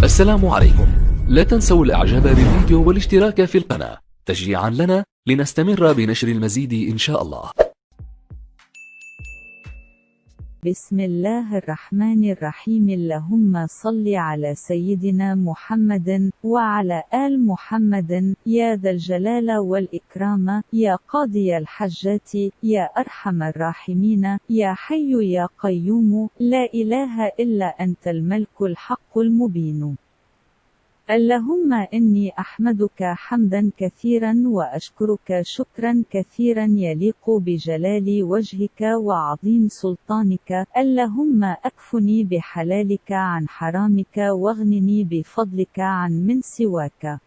السلام عليكم. لا تنسوا الاعجاب بالفيديو والاشتراك في القناة تشجيعا لنا لنستمر بنشر المزيد إن شاء الله. بسم الله الرحمن الرحيم. اللهم صل على سيدنا محمد وعلى آل محمد يا ذا الجلال والإكرام يا قاضي الحجات يا أرحم الراحمين يا حي يا قيوم لا إله إلا أنت الملك الحق المبين. اللهم إني أحمدك حمدا كثيرا وأشكرك شكرا كثيرا يليق بجلال وجهك وعظيم سلطانك. اللهم أكفني بحلالك عن حرامك واغنني بفضلك عن من سواك.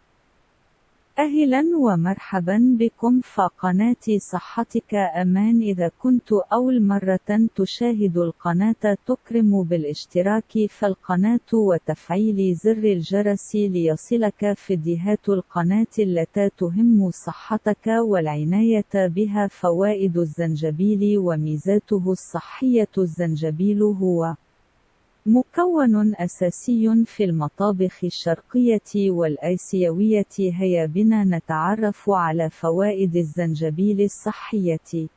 أهلا ومرحبا بكم فقناة صحتك أمان. إذا كنت أول مرة تشاهد القناة تكرم بالاشتراك في القناة وتفعيل زر الجرس ليصلك فيديوهات القناة التي تهم صحتك والعناية بها. فوائد الزنجبيل وميزاته الصحية. الزنجبيل هو مكون أساسي في المطابخ الشرقية والآسيوية. هيا بنا نتعرف على فوائد الزنجبيل الصحية.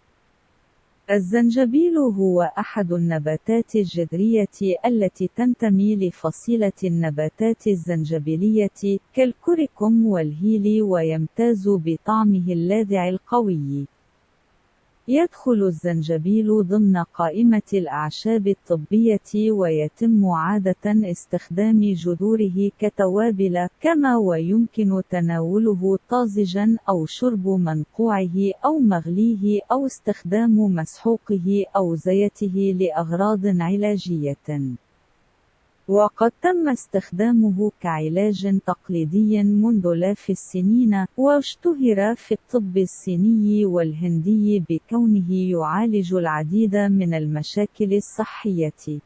الزنجبيل هو أحد النباتات الجذرية التي تنتمي لفصيلة النباتات الزنجبيلية كالكركم والهيل، ويمتاز بطعمه اللاذع القوي. يدخل الزنجبيل ضمن قائمة الأعشاب الطبية، ويتم عادة استخدام جذوره كتوابل، كما ويمكن تناوله طازجا أو شرب منقوعه أو مغليه أو استخدام مسحوقه أو زيته لأغراض علاجية. وقد تم استخدامه كعلاج تقليدي منذ آلاف السنين، واشتهر في الطب الصيني والهندي بكونه يعالج العديد من المشاكل الصحية.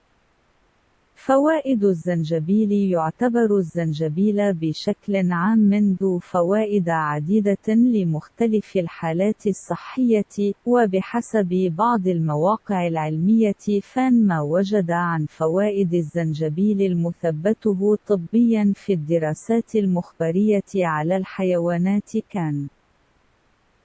فوائد الزنجبيل. يعتبر الزنجبيل بشكل عام ذو فوائد عديدة لمختلف الحالات الصحية، وبحسب بعض المواقع العلمية فما وجد عن فوائد الزنجبيل المثبته طبيا في الدراسات المخبرية على الحيوانات كان: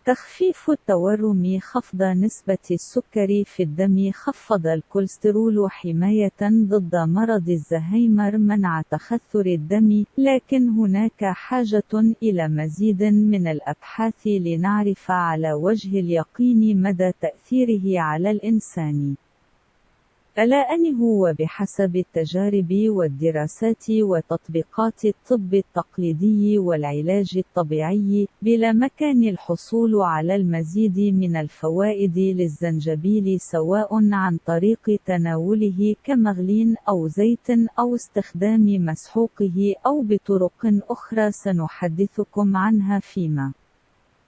تخفيف التورم، خفض نسبة السكر في الدم، خفض الكوليسترول، حماية ضد مرض الزهايمر، منع تخثر الدم. لكن هناك حاجة إلى مزيد من الأبحاث لنعرف على وجه اليقين مدى تأثيره على الإنسان. ألا أنه وبحسب التجارب والدراسات وتطبيقات الطب التقليدي والعلاج الطبيعي بالإمكان الحصول على المزيد من الفوائد للزنجبيل، سواء عن طريق تناوله كمغلي أو زيت أو استخدام مسحوقه أو بطرق أخرى سنحدثكم عنها فيما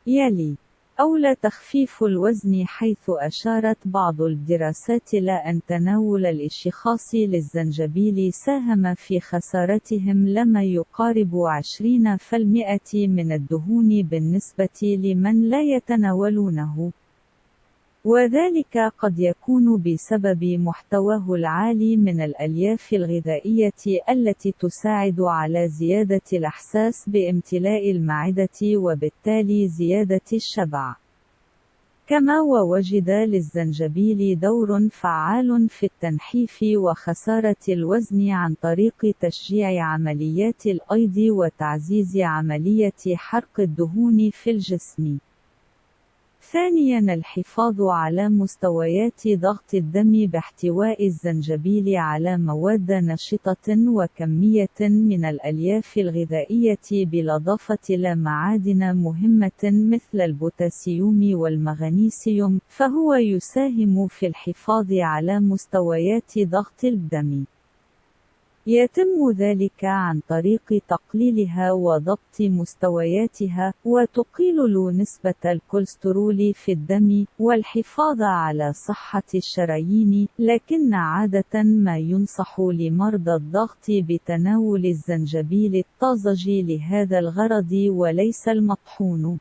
يلي. أولى تخفيف الوزن، حيث أشارت بعض الدراسات إلى أن تناول الأشخاص للزنجبيل ساهم في خسارتهم لما يقارب 20% من الدهون بالنسبة لمن لا يتناولونه، وذلك قد يكون بسبب محتواه العالي من الألياف الغذائية التي تساعد على زيادة الإحساس بامتلاء المعدة وبالتالي زيادة الشبع. كما ووجد للزنجبيل دور فعال في التنحيف وخسارة الوزن عن طريق تشجيع عمليات الأيض وتعزيز عملية حرق الدهون في الجسم. ثانياً، الحفاظ على مستويات ضغط الدم باحتواء الزنجبيل على مواد نشطة وكمية من الألياف الغذائية، بالإضافة إلى معادن مهمة مثل البوتاسيوم والمغنيسيوم، فهو يساهم في الحفاظ على مستويات ضغط الدم. يتم ذلك عن طريق تقليلها وضبط مستوياتها، وتقليل نسبة الكوليسترول في الدم، والحفاظ على صحة الشرايين. لكن عادة ما ينصح لمرضى الضغط بتناول الزنجبيل الطازج لهذا الغرض وليس المطحون.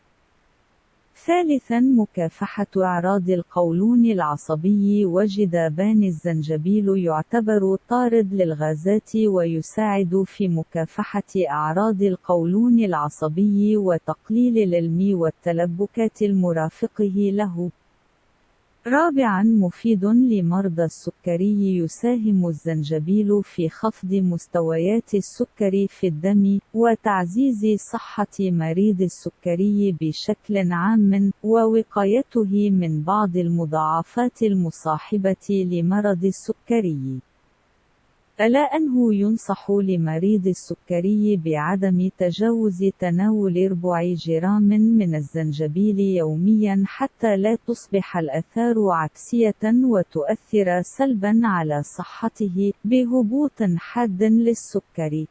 ثالثا مكافحة أعراض القولون العصبي. وجد بان الزنجبيل يعتبر طارد للغازات ويساعد في مكافحة أعراض القولون العصبي وتقليل الألم والتلبكات المرافقه له. رابعا مفيد لمرضى السكري. يساهم الزنجبيل في خفض مستويات السكر في الدم وتعزيز صحة مريض السكري بشكل عام ووقايته من بعض المضاعفات المصاحبة لمرض السكري. ألا أنه ينصح لمريض السكري بعدم تجاوز تناول 4 جرام من الزنجبيل يوميا حتى لا تصبح الآثار عكسية وتؤثر سلبا على صحته بهبوط حاد للسكر.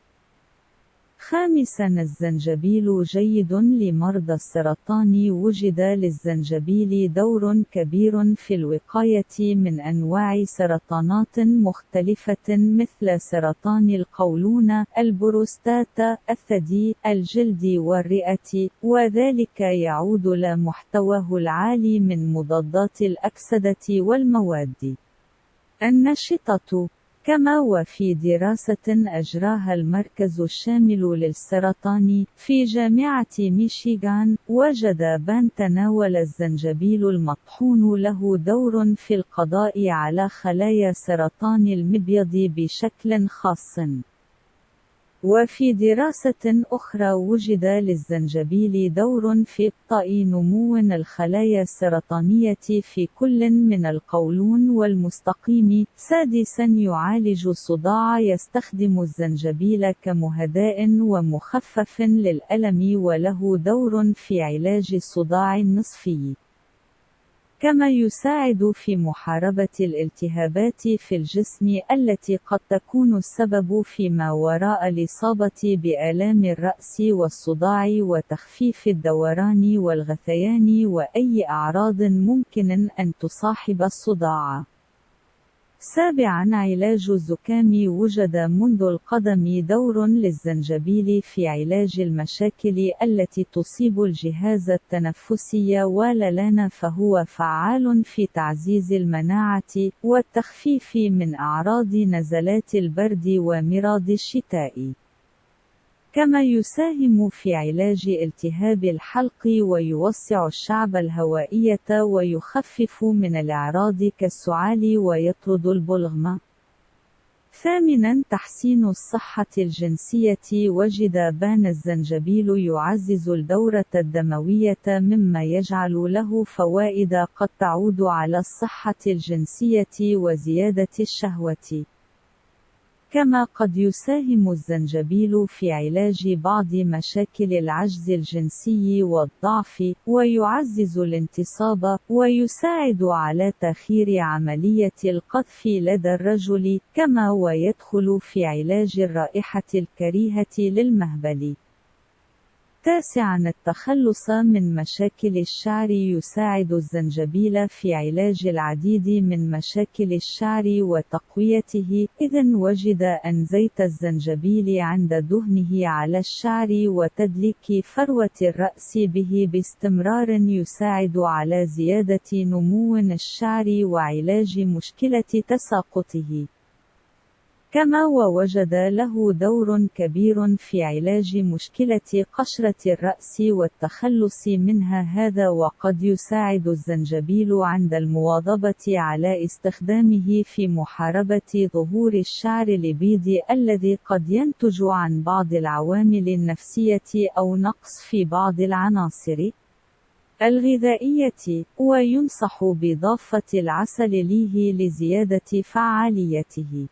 خامسا الزنجبيل جيد لمرضى السرطان. وجد للزنجبيل دور كبير في الوقاية من أنواع سرطانات مختلفة مثل سرطان القولون، البروستاتا، الثدي، الجلد والرئة، وذلك يعود لمحتواه العالي من مضادات الأكسدة والمواد النشطة. كما وفي دراسة أجراها المركز الشامل للسرطان في جامعة ميشيغان، وجد بان تناول الزنجبيل المطحون له دور في القضاء على خلايا سرطان المبيض بشكل خاص. وفي دراسة أخرى وجد للزنجبيل دور في إبطاء نمو الخلايا السرطانية في كل من القولون والمستقيم. سادسا يعالج الصداع. يستخدم الزنجبيل كمهداء ومخفف للألم وله دور في علاج الصداع النصفي. كما يساعد في محاربة الالتهابات في الجسم التي قد تكون السبب فيما وراء الإصابة بآلام الرأس والصداع وتخفيف الدوران والغثيان وأي أعراض ممكن أن تصاحب الصداع. سابعا علاج الزكام. وجد منذ القدم دور للزنجبيل في علاج المشاكل التي تصيب الجهاز التنفسي واللان، فهو فعال في تعزيز المناعة والتخفيف من أعراض نزلات البرد ومرض الشتاء. كما يساهم في علاج التهاب الحلق ويوسع الشعب الهوائية ويخفف من الأعراض كالسعال ويطرد البلغم. ثامنا تحسين الصحة الجنسية. وجد بان الزنجبيل يعزز الدورة الدموية مما يجعل له فوائد قد تعود على الصحة الجنسية وزيادة الشهوة. كما قد يساهم الزنجبيل في علاج بعض مشاكل العجز الجنسي والضعف ويعزز الانتصاب ويساعد على تأخير عملية القذف لدى الرجل، كما ويدخل في علاج الرائحة الكريهة للمهبل. تاسعا التخلص من مشاكل الشعر. يساعد الزنجبيل في علاج العديد من مشاكل الشعر وتقويته، إذن وجد أن زيت الزنجبيل عند دهنه على الشعر وتدليك فروة الرأس به باستمرار يساعد على زيادة نمو الشعر وعلاج مشكلة تساقطه. كما ووجد له دور كبير في علاج مشكلة قشرة الرأس والتخلص منها. هذا وقد يساعد الزنجبيل عند المواظبة على استخدامه في محاربة ظهور الشعر البيض الذي قد ينتج عن بعض العوامل النفسية أو نقص في بعض العناصر الغذائية، وينصح بإضافة العسل ليه لزيادة فعاليته.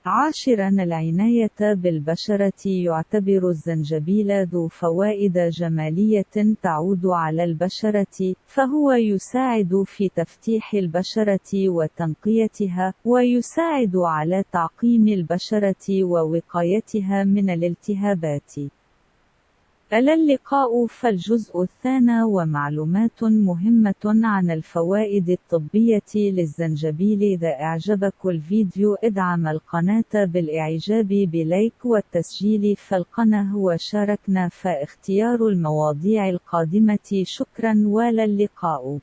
عاشرا العناية بالبشرة. يعتبر الزنجبيل ذو فوائد جمالية تعود على البشرة، فهو يساعد في تفتيح البشرة وتنقيتها، ويساعد على تعقيم البشرة ووقايتها من الالتهابات. إلى اللقاء. فالجزء الثاني ومعلومات مهمة عن الفوائد الطبية للزنجبيل. إذا أعجبك الفيديو ادعم القناة بالإعجاب بلايك والتسجيل في القناة وشاركنا في اختيار المواضيع القادمة. شكرا والى اللقاء.